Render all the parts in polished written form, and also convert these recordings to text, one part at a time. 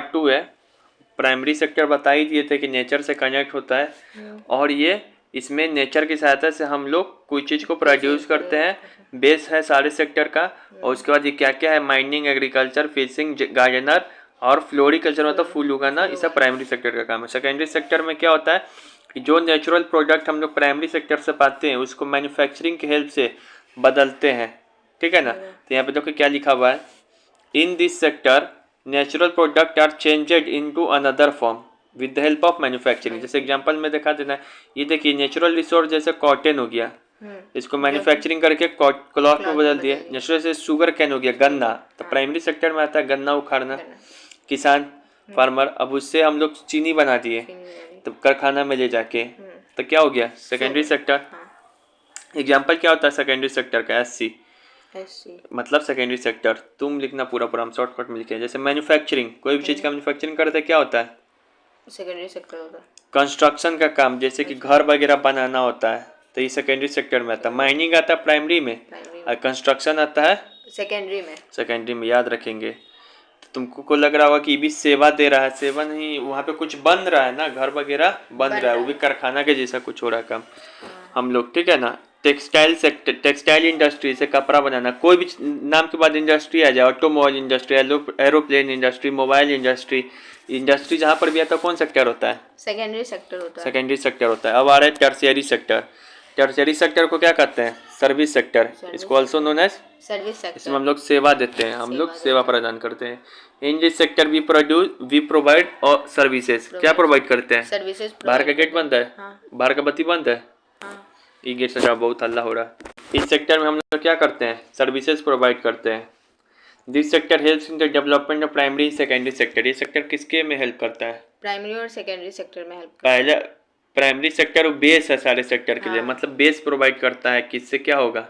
2 है। Primary sector बता ही दिए थे कि नेचर से कनेक्ट होता है और ये इसमें नेचर की सहायता से हम लोग कोई चीज़ को प्रोड्यूस करते हैं, बेस है सारे सेक्टर का। और उसके बाद ये क्या क्या है, माइनिंग, एग्रीकल्चर, फिशिंग, गार्डनर और फ्लोरिकल्चर मतलब फूल उगाना, ये सब प्राइमरी सेक्टर का काम है। सेकेंडरी सेक्टर में क्या होता है कि जो नेचुरल प्रोडक्ट हम लोग प्राइमरी सेक्टर से पाते हैं उसको मैन्युफैक्चरिंग के हेल्प से बदलते हैं, ठीक है ना। तो यहाँ पे देखो क्या लिखा हुआ है, in this sector natural product are changed into another form with the help of manufacturing. जैसे एग्जांपल में दिखा देना, ये देखिए नेचुरल रिसोर्स जैसे कॉटन हो गया, इसको मैन्युफैक्चरिंग करके क्लॉथ में बदल दिया। नेचुरल से शुगर कैन हो गया, गन्ना, तो प्राइमरी सेक्टर में आता है गन्ना उखाड़ना, किसान फार्मर। अब उससे हम लोग चीनी बना दिए तो कारखाना में ले जाके, तो क्या हो गया सेकेंडरी सेक्टर। एग्जाम्पल क्या होता है सेकेंडरी सेक्टर का, एससी मतलब सेकेंडरी सेक्टर। तुम लिखना पूरा पूरा, हम शॉर्टकट में लिखे। जैसे मैन्युफैक्चरिंग, कोई भी चीज़ का मैन्युफैक्चरिंग करते हैं क्या होता है, सेकेंडरी सेक्टर होता है। कंस्ट्रक्शन का काम, जैसे कि घर वगैरह बनाना होता है तो ये सेकेंडरी सेक्टर में आता है। माइनिंग आता है प्राइमरी में और कंस्ट्रक्शन आता है सेकेंडरी में, याद रखेंगे। तो तुमको को लग रहा होगा कि ये भी सेवा दे रहा है, सेवा नहीं, वहाँ पे कुछ बन रहा है ना, घर वगैरह बन रहा है, वो भी कारखाना के जैसा कुछ हो रहा है काम हम लोग, ठीक है ना। टेक्सटाइल सेक्टर, टेक्सटाइल इंडस्ट्री से कपड़ा बनाना, कोई भी नाम के बाद इंडस्ट्री आ जाए, automobile industry, aeroplane industry, mobile industry, industry जहाँ पर भी आता है कौन सेक्टर होता है, सेकेंडरी सेक्टर होता है। सेकेंडरी सेक्टर होता है। अब आ रहा है टर्शियरी सेक्टर। टर्शियरी सेक्टर को क्या कहते हैं, सर्विस सेक्टर, इसको also known as service sector. इसमें हम लोग सेवा देते हैं, हम लोग सेवा प्रदान करते हैं। In this sector we provide our services, क्या प्रोवाइड करते हैं, सर्विसेज। बाहर का गेट बंद है, बाहर का बत्ती बंद है, ये गेट से बहुत हल्ला हो रहा है। इस सेक्टर में हम लोग क्या करते हैं, सर्विसेज प्रोवाइड करते हैं। This sector helps in the development of primary secondary sector. ये सेक्टर किसके में हेल्प करता है, प्राइमरी और सेकेंडरी सेक्टर में हेल्प। पहले प्राइमरी सेक्टर बेस है सारे सेक्टर के लिए, मतलब बेस प्रोवाइड करता है, किससे क्या होगा,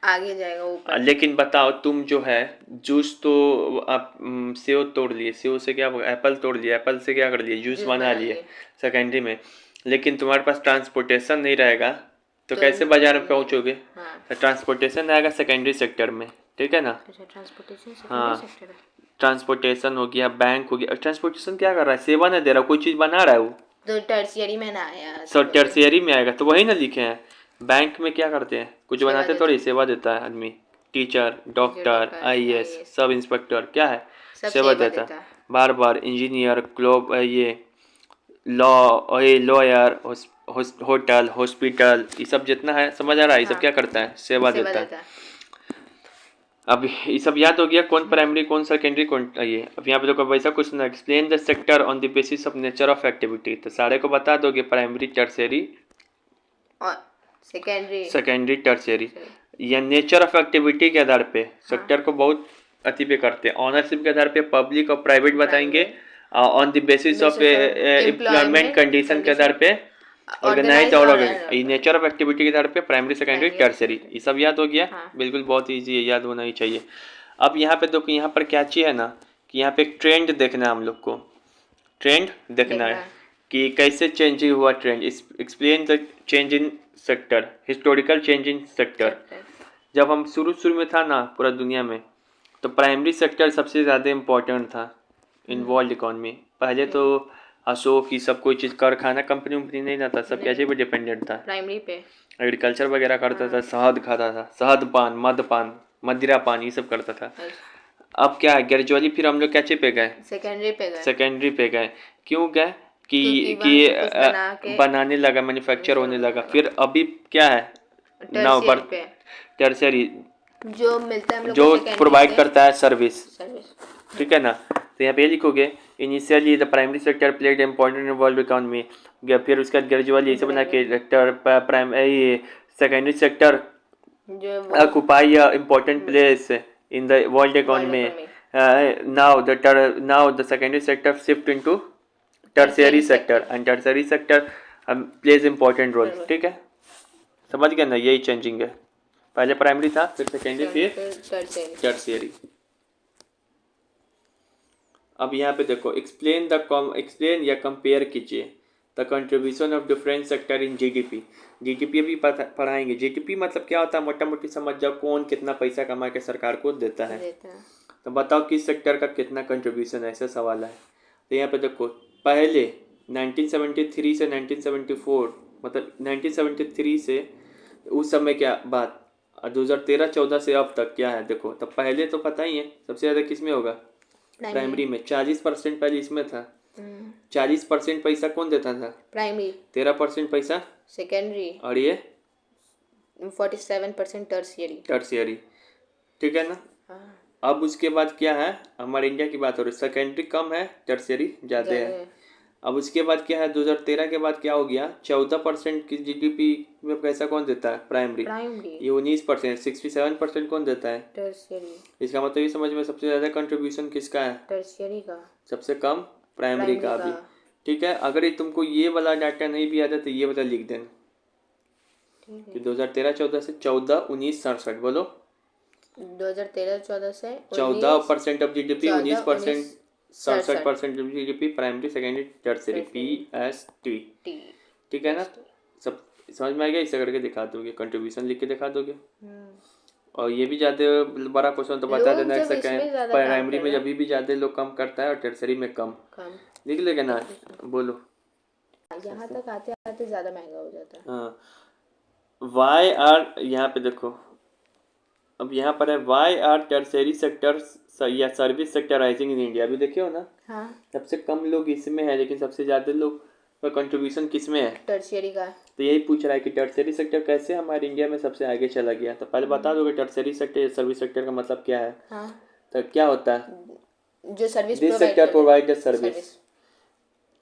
आगे जाएगा ऊपर। लेकिन बताओ तुम जो है जूस तो आप सेव तोड़ लिए, सेव से क्या, एप्पल तोड़ लिया, एप्पल से क्या कर लिए, जूस बना लिए सेकेंडरी में, लेकिन तुम्हारे पास ट्रांसपोर्टेशन नहीं रहेगा तो कैसे बाजार में पहुंचोगे। तो ट्रांसपोर्टेशन आएगा सेकेंडरी सेक्टर में, ठीक है ना। ट्रांसपोर्टेशन हो गया, बैंक हो गया। ट्रांसपोर्टेशन क्या कर रहा है, सेवा नहीं दे रहा, कोई चीज़ बना रहा है वो, तो टर्शियरी में ना आया, सर टर्शियरी में आएगा, तो वही ना लिखे हैं। बैंक में क्या करते हैं, कुछ बनाते थोड़ी, सेवा देता है आदमी। Teacher, doctor, IAS, sub inspector क्या है, सेवा देता है बार बार। इंजीनियर, क्लब, ये लॉयर, होटल, हॉस्पिटल, ये सब जितना है समझ आ रहा है, ये सब क्या करता है, सेवा देता है। अब ये सब याद हो गया, कौन प्राइमरी कौन सेकेंडरी कौन ये। अब यहाँ पे देखो वैसा क्वेश्चन है, explain the sector on the basis of nature of activity. तो सारे को बता दोगे, प्राइमरी, टर्शियरी और सेकेंडरी टर्शियरी, या नेचर ऑफ एक्टिविटी के आधार पे सेक्टर को बहुत अति पे करते हैं। ऑनरशिप के आधार पे पब्लिक और प्राइवेट बताएंगे, on the basis of employment condition के आधार पे ऑर्गेनाइज और नेचर ऑफ एक्टिविटी के आधार पे प्राइमरी, सेकेंडरी, टर्शियरी, ये सब याद हो गया। बिल्कुल बहुत ईजी है, याद होना ही चाहिए। अब यहाँ पे देखो, यहाँ पर क्या चाहिए ना कि यहाँ पे एक ट्रेंड देखना है हम लोग को, ट्रेंड देखना है कि कैसे चेंज हुआ trend. Explain the change in sector, historical change in sector. जब हम शुरू में था ना पूरा दुनिया में, तो प्राइमरी सेक्टर सबसे ज़्यादा इम्पोर्टेंट था इन वर्ल्ड इकोनॉमी। पहले तो अशोक की सब कोई चीज़, कारखाना कंपनी उम्पनी नहीं ना था, सब कैसे पे डिपेंडेंट था, प्राइमरी पे एग्रीकल्चर वगैरह करता था, शहद खाता था, शहद पान, मद पान, मदिरा पान, ये सब करता था। अब क्या है, ग्रेजुअली फिर हम लोग कैसे पे गए, सेकेंडरी पे गए। क्यों गए कि बनाने लगा, मैन्युफैक्चर होने लगा। फिर अभी क्या है, नाउ बर्थ टर्शियरी, जो मिलता है, जो प्रोवाइड करता है सर्विस, ठीक है ना। तो यहाँ पे लिखोगे, initially the primary sector played important in world economy. फिर उसका ग्रेजुअली ऐसे बना के secondary sector occupy a important place in the world economy. now the secondary sector shift into tertiary sector and tertiary sector plays important role, ठीक है, समझ गया ना। यही चेंजिंग है, पहले प्राइमरी था, फिर सेकेंडरी, फिर टर्शियरी। अब यहाँ पे देखो, एक्सप्लेन या कंपेयर कीजिए the contribution of different sector in GDP. GDP भी पढ़ाएंगे। जीडीपी मतलब क्या होता है, मोटा मोटी समझ जाओ, कौन कितना पैसा कमा के सरकार को देता है। तो बताओ किस सेक्टर का कितना कंट्रीब्यूशन है, ऐसा सवाल है। तो यहाँ पे देखो पहले 1973 से 1974 मतलब 1973 से उस समय क्या बात 2013-14 से अब तक क्या है देखो। तब पहले तो पता ही है सबसे ज़्यादा किस में होगा, प्राइमरी में 40% पहले इसमें था। 40% पैसा कौन देता था, प्राइमरी। 13% पैसा सेकेंडरी। और ये 47% टर्शियरी। टर्शियरी, ठीक है ना। हाँ। अब उसके बाद क्या है, हमारे इंडिया की बात हो रही है, सेकेंडरी कम है टर्शियरी ज़्यादा है। अब उसके बाद क्या है 2013 के बाद क्या हो गया, 14% की जीडीपी में पैसा कौन देता है, प्राइमरी। ये 19%, 67% कौन देता है, टर्शियरी। इसका मतलब ये समझ में सबसे ज़्यादा कंट्रीब्यूशन किसका है, टर्शियरी का। सबसे कम प्राइमरी का भी। ठीक है, अगर ये तुमको ये वाला डाटा नहीं भी आता तो ये वाला लिख देना कि 2013-14 से 14-19-67 बोलो 2013-14 से 14% of GDP, 19%, 67% of GDP primary secondary tertiary PST। ठीक है ना, सब समझ में आ गया। इसे करके दिखा दोगे, कंट्रीब्यूशन लिख के दिखा दोगे। और ये भी ज़्यादा बड़ा क्वेश्चन तो बता देना सेकेंड प्राइमरी में जब भी ज़्यादा लोग कम करता है और टर्शियरी में कम लिख लेगा ना। बोलो यहाँ तक आते आते ज़्यादा महंगा हो जाता है। हाँ, वाई आर, यहाँ पे देखो अब यहाँ पर है वाई आर टर्शियरी सेक्टर या service sector rising in India. अभी देखिए हो ना, हाँ। सबसे कम लोग इसमें है लेकिन सबसे ज़्यादा लोग का कंट्रीब्यूशन किस में है, टर्शियरी का। तो यही पूछ रहा है कि टर्शियरी सेक्टर कैसे हमारे इंडिया में सबसे आगे चला गया। तो पहले बता दोगे टर्शियरी सेक्टर या सर्विस सेक्टर का मतलब क्या है। हाँ। तो क्या होता है, जो service this sector provide the service.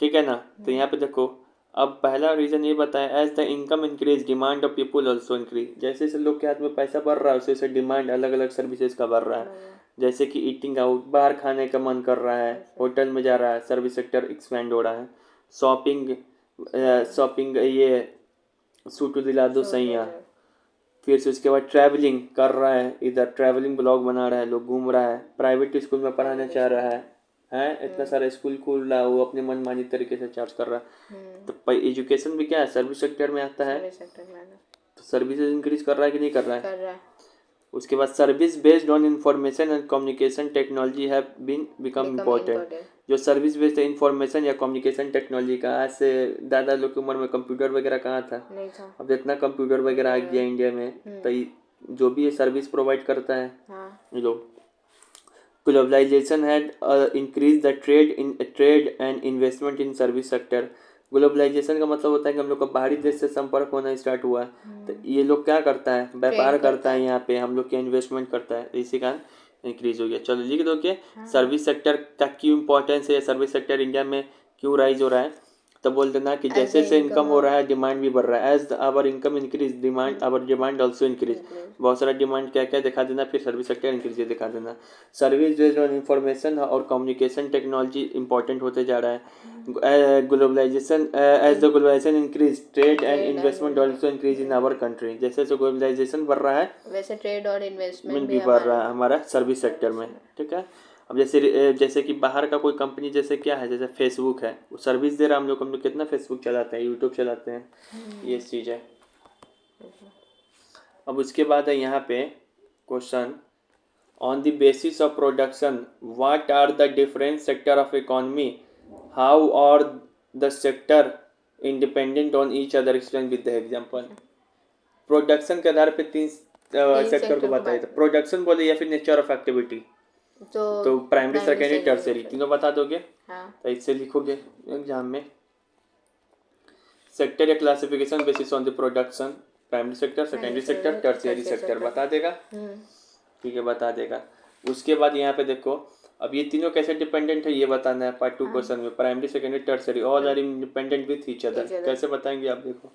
ठीक है ना। तो यहाँ पे देखो अब पहला रीजन ये बताया, as the income increase demand of people also increase. जैसे जैसे लोग के हाथ में पैसा बढ़ रहा है वैसे डिमांड अलग अलग सर्विसेज का बढ़ रहा है। जैसे कि ईटिंग आउट, बाहर खाने का मन कर रहा है, होटल में जा रहा है, सर्विस सेक्टर एक्सपेंड हो रहा है। शॉपिंग ये सूटू दिला दो सैया। फिर से उसके बाद ट्रैवलिंग कर रहा है, इधर ट्रैवलिंग ब्लॉग बना रहा है, लोग घूम रहा है, प्राइवेट स्कूल में पढ़ाना चाह रहा है इतना सारा स्कूल खोल रहा है, वो अपने मनमानी तरीके से चार्ज कर रहा है। तो एजुकेशन भी क्या है, सर्विस सेक्टर में आता है। तो सर्विसेज इंक्रीज कर रहा है कि नहीं कर रहा है। उसके बाद service based on information and communication technology have been become important. जो सर्विस बेस्ड इंफॉर्मेशन या कम्युनिकेशन टेक्नोलॉजी का, आज से दादा लोग की उम्र में कंप्यूटर वगैरह कहाँ था, नहीं था। अब जितना कंप्यूटर वगैरह आ गया इंडिया में, तो जो भी ये सर्विस प्रोवाइड करता है ये लोग। Globalization had increase the trade and investment in service sector. Globalization का मतलब होता है कि हम लोग का बाहरी देश से संपर्क होना स्टार्ट हुआ है। तो ये लोग क्या करता है, व्यापार करता है यहाँ पे, हम लोग के इन्वेस्टमेंट करता है, इसी कारण इंक्रीज हो गया। चलो लिख दो कि सर्विस सेक्टर का क्यों इंपॉर्टेंस है, सर्विस सेक्टर इंडिया में क्यों राइज हो रहा है। तो बोल देना कि जैसे जैसे इनकम हो रहा है डिमांड भी बढ़ रहा है। As our income increase demand, our demand also increase. बहुत सारा डिमांड क्या क्या दिखा देना, फिर सर्विस सेक्टर इंक्रीज दिखा देना। सर्विस बेस्ड ऑन इंफॉर्मेशन और कम्युनिकेशन टेक्नोलॉजी इंपॉर्टेंट होते जा रहा है। Globalization, as the globalization increase trade and investment also increase in our country. जैसे जैसे ग्लोबलाइजेशन बढ़ रहा है वैसे ट्रेड और इन्वेस्टमेंट भी बढ़ रहा है हमारा सर्विस सेक्टर में। ठीक है, अब जैसे कि बाहर का कोई कंपनी जैसे क्या है, जैसे फेसबुक है, वो सर्विस दे रहा है, हम लोग कितना फेसबुक चलाते हैं, यूट्यूब चलाते हैं, ये चीज़ है। अब उसके बाद है यहाँ पे question, on the basis of production what are the different sector of economy, how are the sector independent on each other, explain with the example. Production के आधार पे तीन सेक्टर को बताइए। तो प्रोडक्शन बोले या फिर नेचर ऑफ एक्टिविटी, तो प्राइमरी सेकेंडरी टर्शियरी तीनों बता दोगे। तो इससे लिखोगे एग्जाम में, सेक्टर या classification basis on the production, primary sector, secondary sector, tertiary sector बता देगा। ठीक है, बता देगा। उसके बाद यहाँ पे देखो अब ये तीनों कैसे डिपेंडेंट है ये बताना है पार्ट 2 क्वेश्चन में। Primary secondary tertiary all are independent with each other, कैसे बताएंगे आप देखो।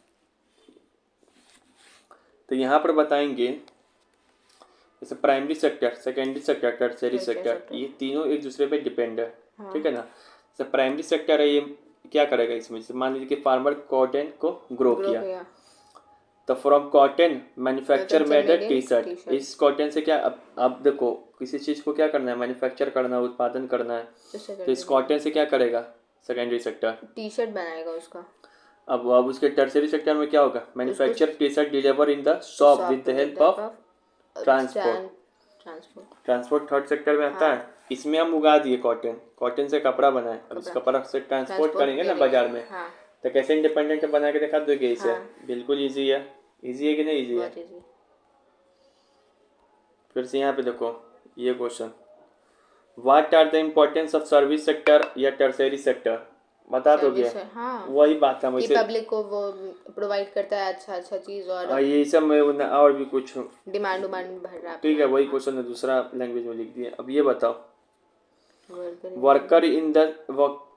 तो यहाँ पर बताएंगे जैसे primary sector, secondary sector, tertiary sector, ये तीनों एक दूसरे पे डिपेंड है। ठीक है ना। जैसे प्राइमरी सेक्टर है, ये क्या करेगा इसमें, जैसे मान लीजिए कि फार्मर कॉटन को ग्रो किया, तो from cotton manufacture made a T shirt. इस कॉटन से क्या, अब देखो किसी चीज़ को क्या करना है, मैन्युफैक्चर करना है, उत्पादन करना है, तो इस कॉटन से क्या करेगा सेकेंडरी सेक्टर, टी शर्ट बनाएगा उसका। अब उसके टर्शियरी सेक्टर में क्या होगा, manufacture T shirt deliver in the shop with the help of transport. Transport. Transport third sector में आता है। इसमें हम उगा दिए कॉटन, कॉटन से कपड़ा बनाए, अब इस कपड़ा से ट्रांसपोर्ट करेंगे ना बाजार में, हाँ तो कैसे इंडिपेंडेंट बना के दिखा दोगे इसे? हाँ। बिल्कुल इजी है। इजी है कि नहीं इजी है? बहुत इजी। फिर से यहाँ पे देखो ये question, what are the importance of service sector या टर्सरी सेक्टर, बता दोगे? हाँ वही बात है कि वैसे। पब्लिक को वो प्रोवाइड करता है अच्छा चीज और ये सब में और भी कुछ डिमांड भर रहा है ठीक है, अपना। वही क्वेश्चन है, दूसरा लैंग्वेज में लिख दिया। अब ये बताओ, worker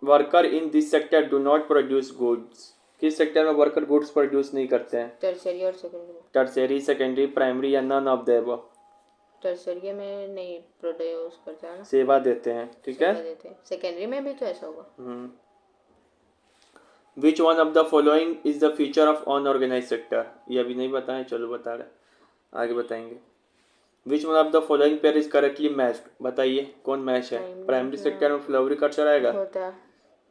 worker in this sector do not produce goods, किस सेक्टर में वर्कर गुड्स प्रोड्यूस नहीं करते हैं? टर्सरी और सेकेंडरी। टर्सरी, सेकेंडरी, प्राइमरी या none of the above? Tertiary में नहीं प्रोड्यूस करता है ना, सेवा देते हैं, ठीक है। सेकेंडरी में भी तो ऐसा होगा। Which one of the following is the feature of unorganise sector, ये अभी नहीं बताएं, चलो बता रहे, आगे बताएंगे। Which one of the following pair is correctly matched, बताइए कौन मैच है? प्राइमरी सेक्टर में फ्लोरिकल्चर आएगा,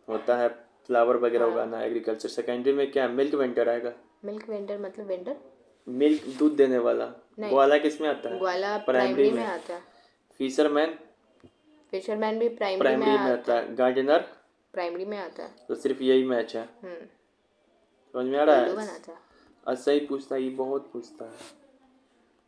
होता है फ्लावर वगैरह उगाना, एग्रीकल्चर। सेकेंडरी में क्या मिल्क वेंडर आएगा? मिल्क वेंडर मतलब वेंडर, मिल्क दूध देने वाला। ग्वाला किस में आता है? ग्वाला प्राइमरी में आता है। फिशरमैन भी प्राइमरी में आता है। गार्डनर प्राइमरी में आता है। तो सिर्फ यही मैच है। समझ में आ रहा है? अच्छा ही पूछता है, ये बहुत पूछता है।